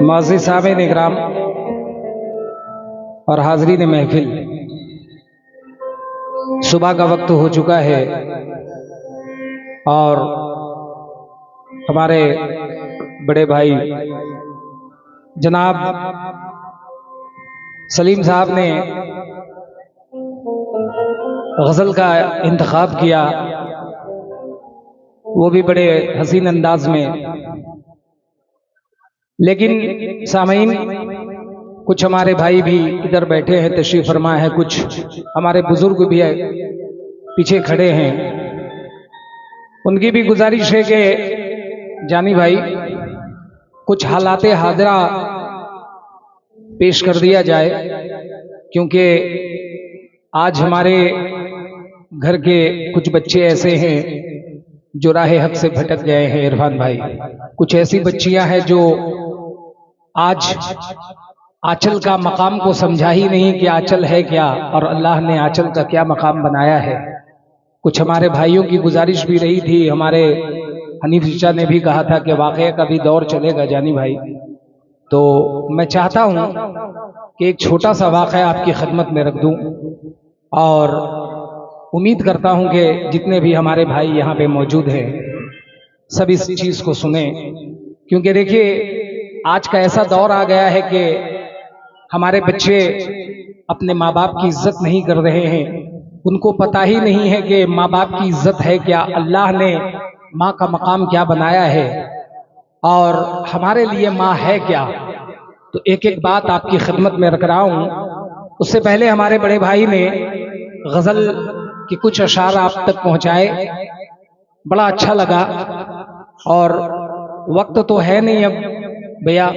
मौज़ी साहब इकराम और हाज़रीन महफिल, सुबह का वक्त हो चुका है और हमारे बड़े भाई जनाब सलीम साहब ने गज़ल का इंतखाब किया, वो भी बड़े हसीन अंदाज में। लेकिन सामीन, कुछ हमारे भाई भी इधर बैठे हैं, तशरीफ फरमा है, कुछ हमारे बुजुर्ग भी है पीछे खड़े हैं, उनकी भी गुजारिश है कि जानी भाई कुछ हालाते हाजरा पेश कर दिया जाए, क्योंकि आज हमारे घर के कुछ बच्चे ऐसे हैं जो राह हक से भटक गए हैं। इरफान भाई, कुछ ऐसी बच्चियां हैं जो आज आंचल का मकाम को समझा ही नहीं कि आंचल है क्या और अल्लाह ने आंचल का क्या मकाम बनाया है। कुछ हमारे भाइयों की गुजारिश भी रही थी, हमारे हनीफ चाचा ने भी कहा था कि वाकई का भी दौर चलेगा जानी भाई, तो मैं चाहता हूं कि एक छोटा सा वाकया आपकी खिदमत में रख दूं और उम्मीद करता हूं कि जितने भी हमारे भाई यहाँ पे मौजूद हैं सब इस चीज को सुने, क्योंकि देखिए आज का ऐसा दौर आ गया है कि हमारे बच्चे अपने माँ बाप की इज्जत नहीं कर रहे हैं, उनको पता ही नहीं है कि माँ बाप की इज्जत है क्या, अल्लाह ने माँ का मकाम क्या बनाया है और हमारे लिए माँ है क्या। तो एक एक बात आपकी खिदमत में रख रहा हूँ। उससे पहले हमारे बड़े भाई ने गजल की कुछ अशार आप तक पहुंचाए, बड़ा अच्छा लगा। और वक्त तो है नहीं अब भैया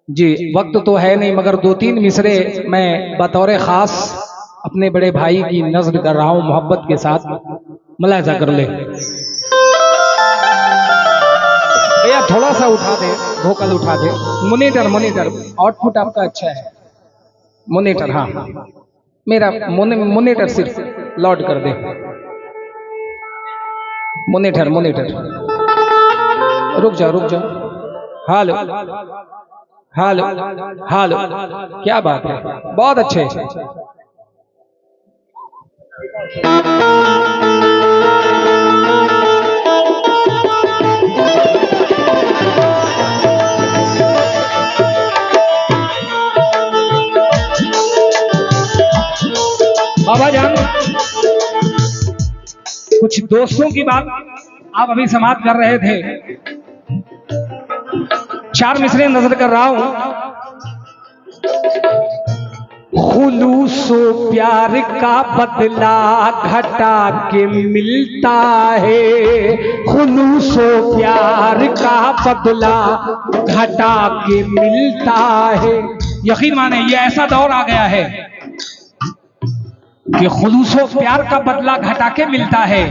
जी, वक्त तो है नहीं, मगर दो तीन मिसरे मैं बतौर खास अपने बड़े भाई की नज़्र कर रहा हूं, मोहब्बत के साथ मुलाहिजा कर ले भैया, थोड़ा सा उठा दे, वोकल उठा दे, मोनीटर मोनीटर आउटपुट आपका अच्छा है, मोनीटर, हाँ मेरा मोनीटर सिर्फ लॉड कर दे, मोनीटर मोनीटर, रुक जाओ, हालो हालो हालो, क्या बात है, बहुत अच्छे। बाबा जान, कुछ दोस्तों की बात आप अभी समाप्त कर रहे थे, चार मिसरे नजर कर रहा हूं। खुलूसो प्यार का बदला घटा के मिलता है, खुलूसो प्यार का बदला घटा के मिलता है। यकीन माने ये ऐसा दौर आ गया है कि खुलूसो प्यार का बदला घटा के मिलता है।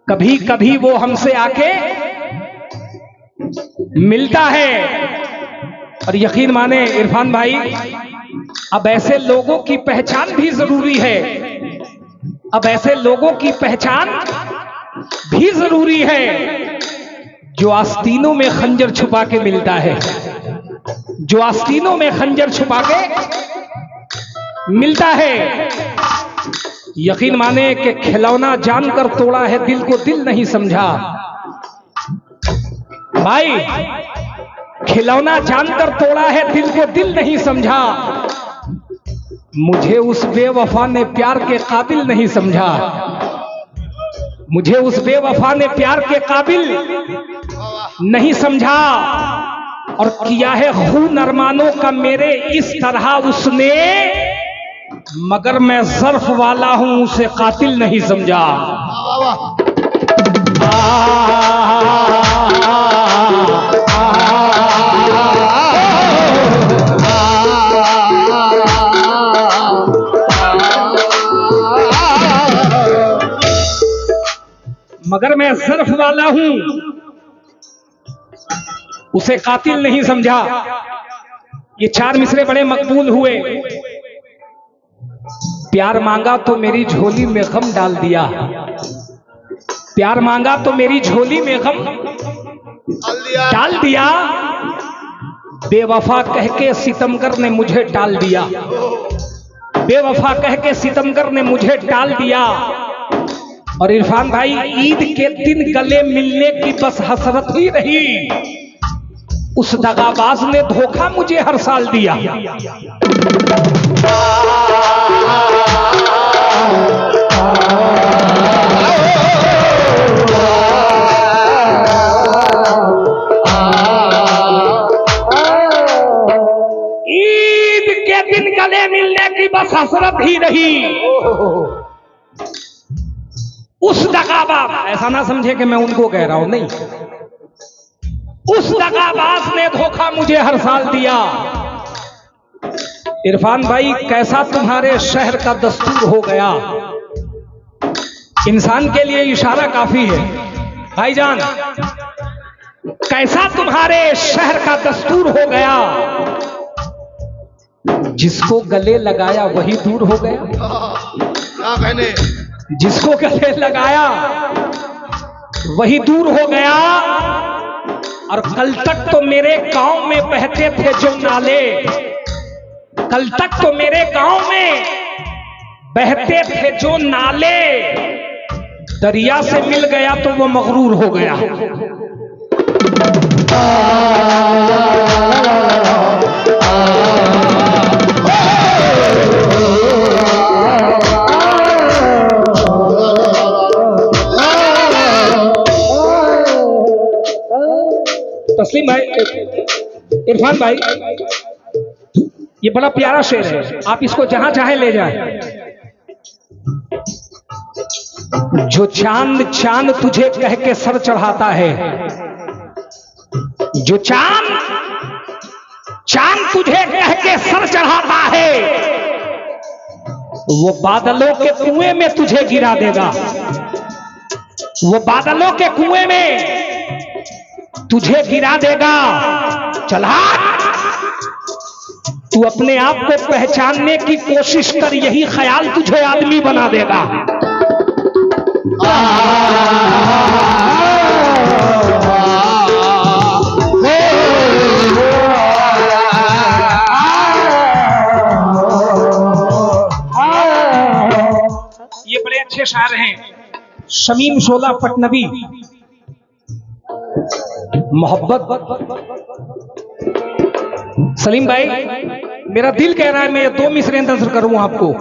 कभी कभी वो हमसे आके मिलता है। और यकीन माने इरफान भाई, अब ऐसे लोगों की पहचान भी जरूरी है, अब ऐसे लोगों की पहचान भी जरूरी है जो आस्तीनों में खंजर छुपा के मिलता है, जो आस्तीनों में खंजर छुपा के मिलता है। यकीन माने कि खिलौना जानकर तोड़ा है, दिल को दिल नहीं समझा। भाई, खिलौना जानकर तोड़ा है, दिल को दिल नहीं समझा। मुझे उस बेवफा ने प्यार के काबिल नहीं समझा, मुझे उस बेवफा ने प्यार के काबिल नहीं समझा। और किया है खून अरमानों का मेरे इस तरह उसने, मगर मैं ज़र्फ वाला हूं, उसे कातिल नहीं समझा। मगर मैं ज़र्फ वाला हूं, उसे कातिल नहीं समझा। ये 4 मिसरे बड़े मकबूल हुए। प्यार मांगा तो मेरी झोली में गम डाल दिया, प्यार मांगा तो मेरी झोली में गम डाल दिया। बेवफा कह के सितमगर ने मुझे टाल दिया, बेवफा कह के सितमगर ने मुझे टाल दिया। और इरफान भाई, ईद के दिन गले मिलने की बस हसरत ही रही, उस दगाबाज ने धोखा मुझे हर साल दिया। ईद के दिन गले मिलने की बस हसरत ही रही, उस दगाबाज, ऐसा ना समझे कि मैं उनको कह रहा हूं, नहीं, उस दगाबाज ने धोखा मुझे हर साल दिया। इरफान भाई, कैसा तुम्हारे शहर का दस्तूर हो गया। इंसान के लिए इशारा काफी है भाईजान। कैसा तुम्हारे शहर का दस्तूर हो गया, जिसको गले लगाया वही दूर हो गया। जिसको गले लगाया वही दूर हो गया। और कल तक तो मेरे गांव में बहते थे जो नाले, कल तक तो मेरे गांव में बहते थे जो नाले, दरिया से मिल गया तो वो मगरूर हो गया। तस्लीम भाई, इरफान भाई, ये बड़ा प्यारा शेर है, आप इसको जहां चाहे ले जाएं। जो चांद चांद तुझे कह के सर चढ़ाता है, जो चांद चांद तुझे कह के सर चढ़ाता है, वो बादलों के कुएं में तुझे गिरा देगा, वो बादलों के कुएं में तुझे गिरा देगा। चला, तू अपने आप को पहचानने की कोशिश कर, यही ख्याल तुझे आदमी बना देगा। ये बड़े अच्छे शायर हैं, शमीम शोला पटनवी। मोहब्बत, सलीम भाई, मेरा दिल कह रहा है मैं ये 2 मिसरे नज़र करूं आपको।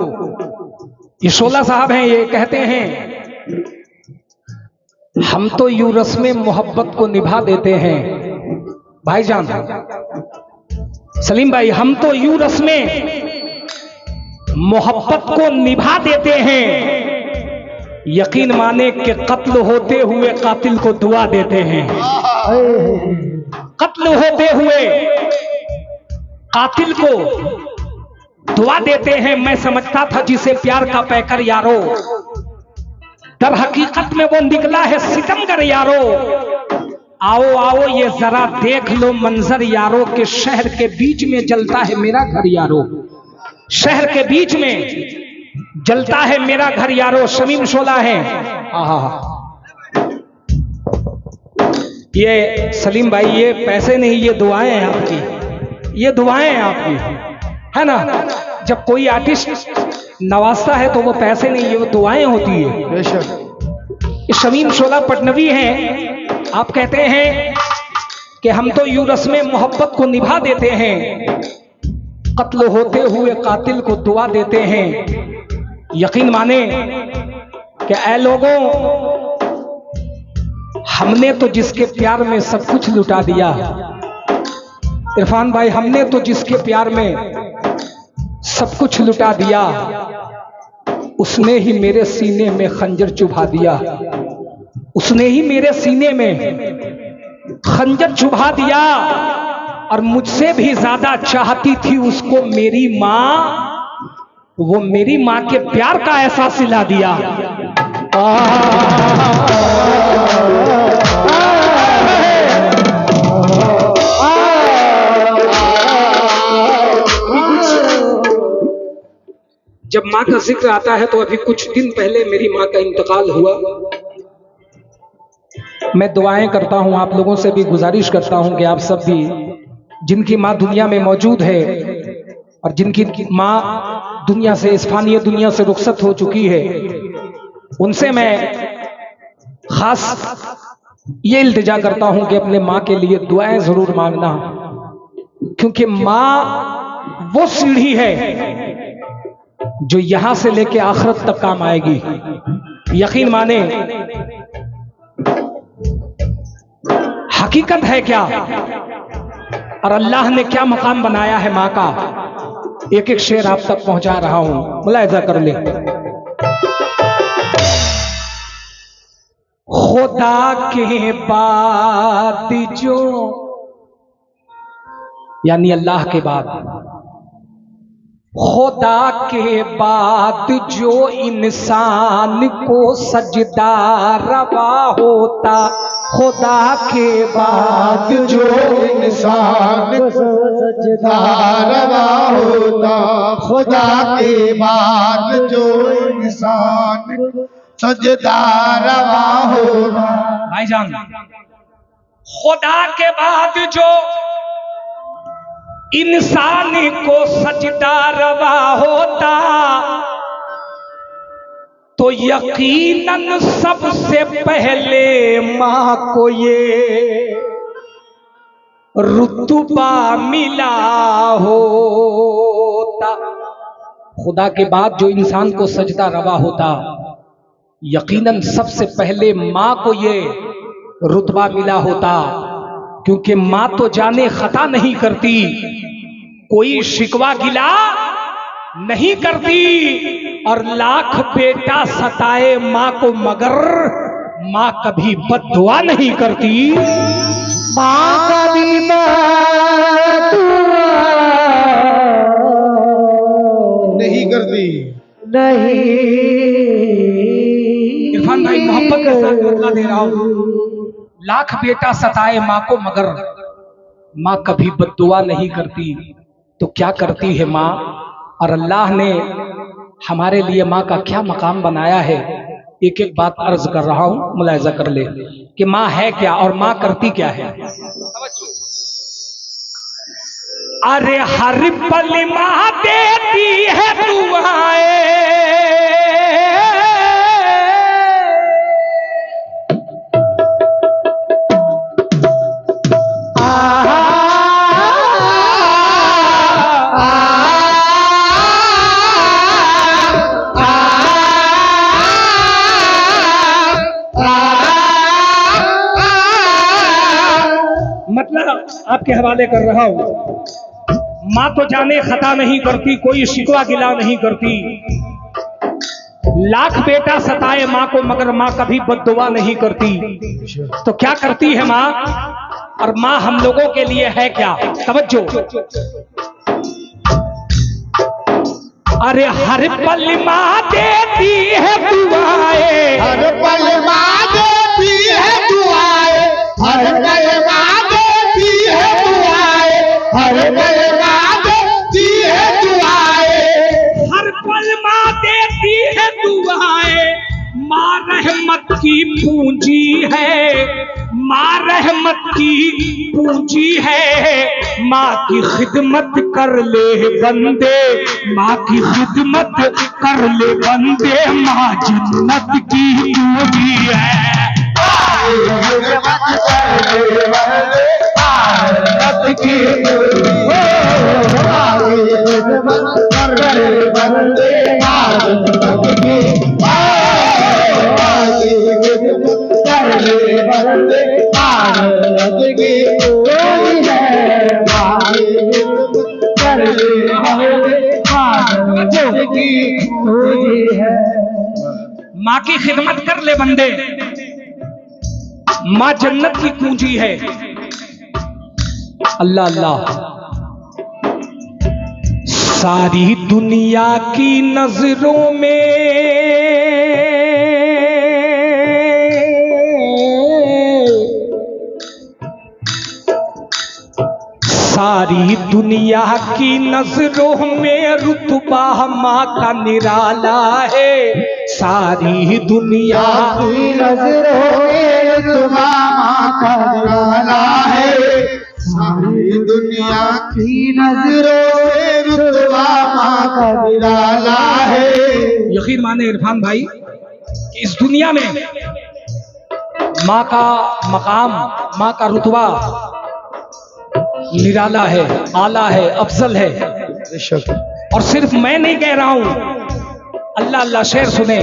ये शोला साहब हैं, ये कहते हैं, हम तो यूं रस्में मोहब्बत को निभा देते हैं भाईजान। सलीम भाई, हम तो यूं रस्में मोहब्बत को निभा देते हैं, यकीन माने कि कत्ल होते हुए कातिल को दुआ देते हैं। कत्ल होते हुए कातिल को दुआ देते हैं। मैं समझता था जिसे प्यार का पैकर यारो, दर हकीकत में वो निकला है सितमगर यारो। आओ आओ ये जरा देख लो मंजर यारो, के शहर के बीच में जलता है मेरा घर यारो, शहर के बीच में जलता है मेरा घर यारो। शमीम शोला है। ये सलीम भाई, ये पैसे नहीं, ये दुआएं हैं आपकी, ये दुआएं हैं आपकी, है ना। जब कोई आर्टिस्ट नवाजता है तो वो पैसे नहीं, ये वो दुआएं होती है। बेशक। शमीम शोला पटनवी हैं, आप कहते हैं कि हम तो यूं रस्में मोहब्बत को निभा देते हैं, कत्ल होते हुए कातिल को दुआ देते हैं। यकीन माने कि ऐ लोगों, हमने तो जिसके प्यार में सब कुछ लुटा दिया। इरफान भाई, हमने तो जिसके प्यार में सब कुछ लुटा दिया, उसने ही मेरे सीने में खंजर चुभा दिया, उसने ही मेरे सीने में खंजर चुभा दिया। और मुझसे भी ज्यादा चाहती थी उसको मेरी माँ, वो मेरी माँ के प्यार का एहसास दिला दिया। जब माँ का जिक्र आता है तो अभी कुछ दिन पहले मेरी माँ का इंतकाल हुआ। मैं दुआएं करता हूं, आप लोगों से भी गुजारिश करता हूं कि आप सब भी जिनकी माँ दुनिया में मौजूद है और जिनकी माँ दुनिया से, इस फानी दुनिया से रुखसत हो चुकी है, उनसे मैं खास ये इल्तिजा करता हूं कि अपने माँ के लिए दुआएं जरूर मांगना, क्योंकि माँ वो सीढ़ी है जो यहां से लेके आखिरत तक काम आएगी। यकीन माने, हकीकत है क्या और अल्लाह ने क्या मकाम बनाया है मां का, एक एक शेर आप तक पहुंचा रहा हूं, मुलाहिजा कर ले। खुदा के बाद जो, यानी अल्लाह के बाद, खुदा के बाद जो इंसान को सजदा रवा होता, खुदा के बाद जो इंसान को सजदा रवा होता, खुदा के बाद जो इंसान को सजदा रवा होता। भाईजान, खुदा के बाद जो इंसान को सजदा रवा होता, तो यकीनन सबसे पहले मां को ये रुतबा मिला होता। खुदा के बाद जो इंसान को सजदा रवा होता, यकीनन सबसे पहले मां को ये रुतबा मिला होता, क्योंकि मां तो जाने खता नहीं करती, कोई शिकवा गिला नहीं करती, और लाख बेटा सताए मां को मगर मां कभी बद्दुआ नहीं करती। मां कभी नहीं करती, नहीं। इरफान भाई, मोहब्बत के साथ बदला दे रहा हूं, लाख बेटा सताए मां को मगर मां कभी बद्दुआ नहीं करती। तो क्या करती है मां, और अल्लाह ने हमारे लिए मां का क्या मकाम बनाया है, एक एक बात अर्ज कर रहा हूं, मुलाहिजा कर ले कि मां है क्या और मां करती क्या है। अरे हर पल मां देती है दुआएं, मतलब आपके हवाले कर रहा हूं। मां तो जाने खता नहीं करती, कोई शिकवा गिला नहीं करती, लाख बेटा सताए मां को मगर मां कभी बद्दुआ नहीं करती। तो क्या करती है मां, और मां हम लोगों के लिए है क्या, तवज्जो। अरे हर पल मां देती है दुआएं, हर पल मां देती है दुआएं, हर पल मां देती है दुआएं, हर पल मां देती है दुआएं, हर पल मां देती है दुआएं। मां रहमत की पूंजी है, मां रहमत की पूंजी है, मां की खिदमत कर ले बंदे, मां की खिदमत कर ले बंदे, मां जन्नत की पूंजी है। माँ की खिदमत कर ले बंदे, माँ जन्नत की कुंजी है। अल्लाह अल्लाह। सारी दुनिया की नजरों में सारी दुनिया की नजरों में रुतबा माँ का निराला है। सारी दुनिया की नजरों में रुतबा माँ का निराला है। सारी दुनिया की नजरों में रुतबा माँ का निराला है। यकीन माने इरफान भाई कि इस दुनिया में माँ का मकाम, माँ का रुतबा निराला है, आला है, अफजल है। और सिर्फ मैं नहीं कह रहा हूं, अल्लाह अल्लाह शेर सुने।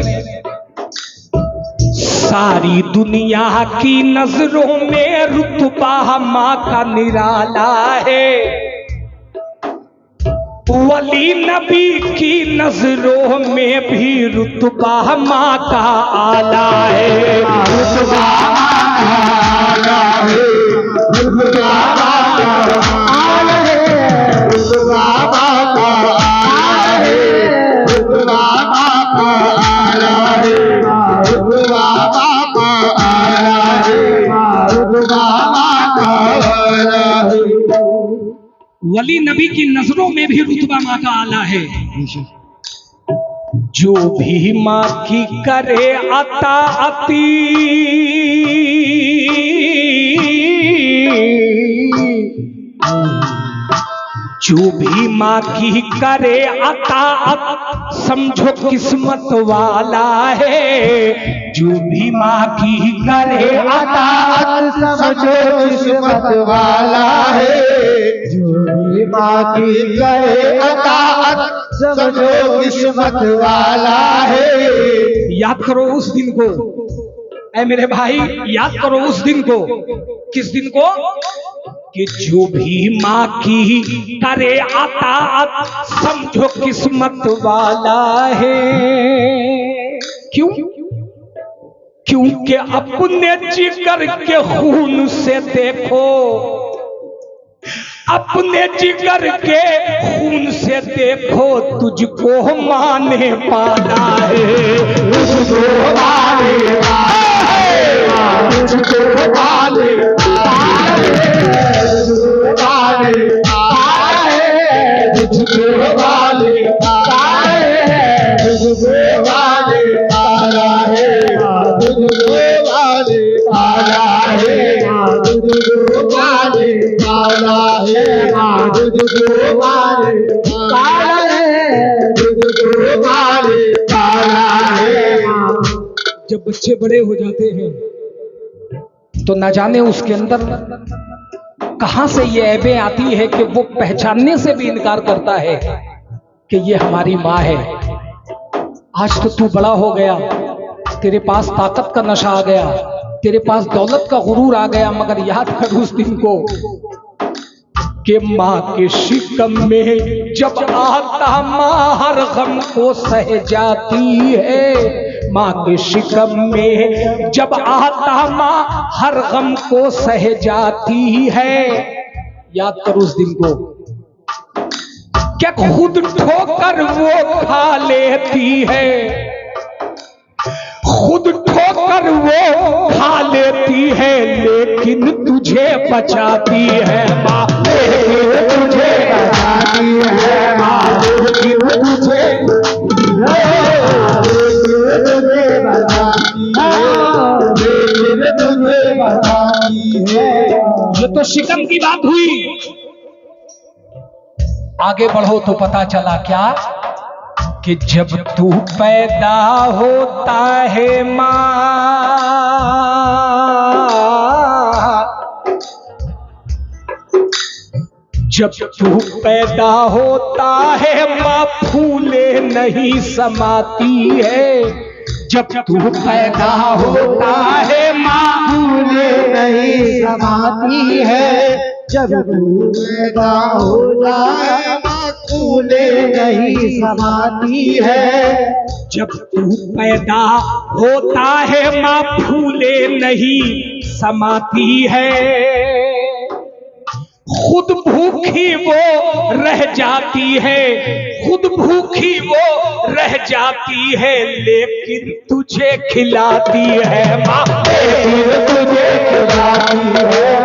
सारी दुनिया की नजरों में रुतबा माँ का निराला है। वली नबी की नजरों में भी रुतबा माँ का आला है। रुतबा आला है, रुतबा आला है, रुतबा आला है, रुतबा आला है, रुतबा आला है, रुतबा आला है। वली नबी की नजरों में भी रुतबा माँ का आला है। जो भी माँ की करे अताअती, जो भी माँ की करे अताअत समझो किस्मत वाला है। जो भी माँ की करे अताअत समझो किस्मत वाला है। जो भी माँ की करे अताअत समझो किस्मत वाला है। याद करो उस दिन को, ऐ मेरे भाई, याद करो उस दिन को। किस दिन को? कि जो भी माँ की करे अताअत समझो किस्मत वाला है। क्यों? क्योंकि अपने जिगर के खून से देखो, अपने जिगर के खून से देखो, तुझको माँ ने पाला है। तुझको पाले तुझको पाले तुझको पाले तुझको पाले पाला है, तुझको पाले पाला है, तुझको पाले पाला है, तुझको पाले पाला है, तुझको पाले पाला है। जब बच्चे बड़े हो जाते हैं तो न जाने उसके अंदर कहां से ये ऐबें आती है कि वो पहचानने से भी इनकार करता है कि ये हमारी माँ है। आज तो तू बड़ा हो गया, तेरे पास ताकत का नशा आ गया, तेरे पास दौलत का गुरूर आ गया, मगर याद कर उस दिन को कि माँ के शिकम में जब आता माँ हर गम को सह जाती है। माँ के शिकम में जब आता माँ हर गम को सह जाती है। याद कर उस दिन को, क्या खुद ठोकर वो खा लेती है, खुद ठोकर वो खा लेती है, लेकिन तुझे बचाती है माँ, तुझे बचाती है माँ, तुझे बताती है। ये तो शिकम की बात हुई। आगे बढ़ो तो पता चला क्या कि जब तू पैदा होता है माँ, जब तू पैदा होता है माँ फूले नहीं समाती है। जब तू पैदा होता है माँ फूले नहीं समाती है। जब तू पैदा होता है माँ फूले नहीं समाती है। जब तू पैदा होता है माँ फूले नहीं समाती है। खुद भूखी वो रह जाती है, खुद भूखी वो रह जाती है, लेकिन तुझे खिलाती है माँ, तुझे खिलाती है